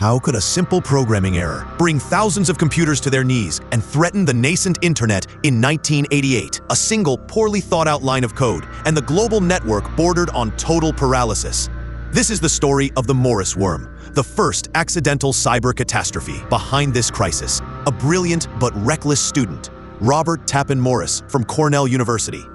How could a simple programming error bring thousands of computers to their knees and threaten the nascent internet in 1988? A single, poorly thought-out line of code, and the global network bordered on total paralysis. This is the story of the Morris worm, the first accidental cyber catastrophe. Behind this crisis, a brilliant but reckless student, Robert Tappan Morris from Cornell University.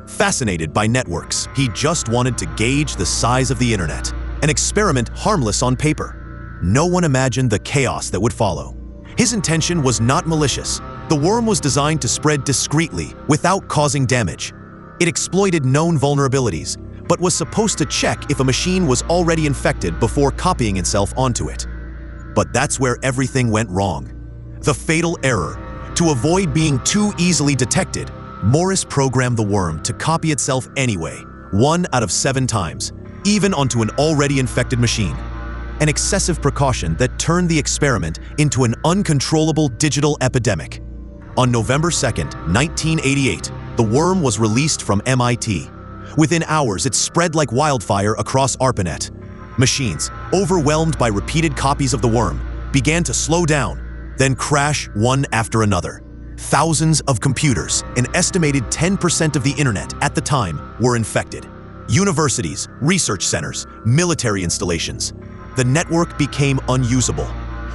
Fascinated by networks, he just wanted to gauge the size of the internet, an experiment harmless on paper. No one imagined the chaos that would follow. His intention was not malicious. The worm was designed to spread discreetly, without causing damage. It exploited known vulnerabilities, but was supposed to check if a machine was already infected before copying itself onto it. But that's where everything went wrong. The fatal error. To avoid being too easily detected, Morris programmed the worm to copy itself anyway, 1 out of 7 times, even onto an already infected machine. An excessive precaution that turned the experiment into an uncontrollable digital epidemic. On November 2nd, 1988, the worm was released from MIT. Within hours, it spread like wildfire across ARPANET. Machines, overwhelmed by repeated copies of the worm, began to slow down, then crash one after another. Thousands of computers, an estimated 10% of the internet at the time, were infected. Universities, research centers, military installations. The network became unusable.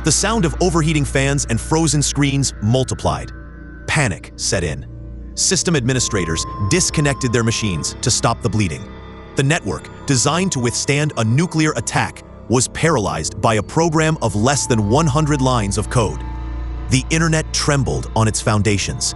The sound of overheating fans and frozen screens multiplied. Panic set in. System administrators disconnected their machines to stop the bleeding. The network, designed to withstand a nuclear attack, was paralyzed by a program of less than 100 lines of code. The internet trembled on its foundations.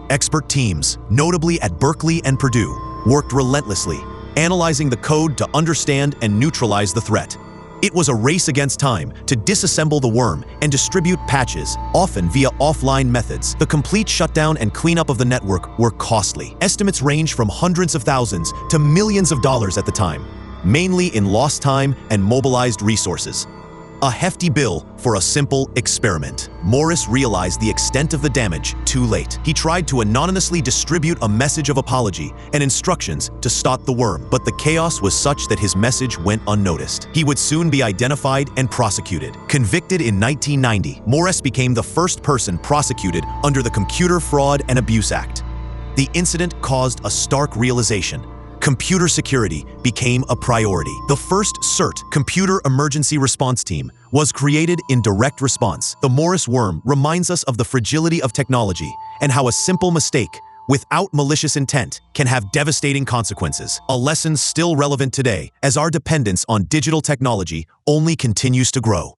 Expert teams, notably at Berkeley and Purdue, worked relentlessly, analyzing the code to understand and neutralize the threat. It was a race against time to disassemble the worm and distribute patches, often via offline methods. The complete shutdown and cleanup of the network were costly. Estimates range from hundreds of thousands to millions of dollars at the time, mainly in lost time and mobilized resources. A hefty bill for a simple experiment. Morris realized the extent of the damage too late. He tried to anonymously distribute a message of apology and instructions to stop the worm, but the chaos was such that his message went unnoticed. He would soon be identified and prosecuted. Convicted in 1990, Morris became the first person prosecuted under the Computer Fraud and Abuse Act. The incident caused a stark realization. Computer security became a priority. The first CERT, Computer Emergency Response Team, was created in direct response. The Morris worm reminds us of the fragility of technology and how a simple mistake, without malicious intent, can have devastating consequences. A lesson still relevant today, as our dependence on digital technology only continues to grow.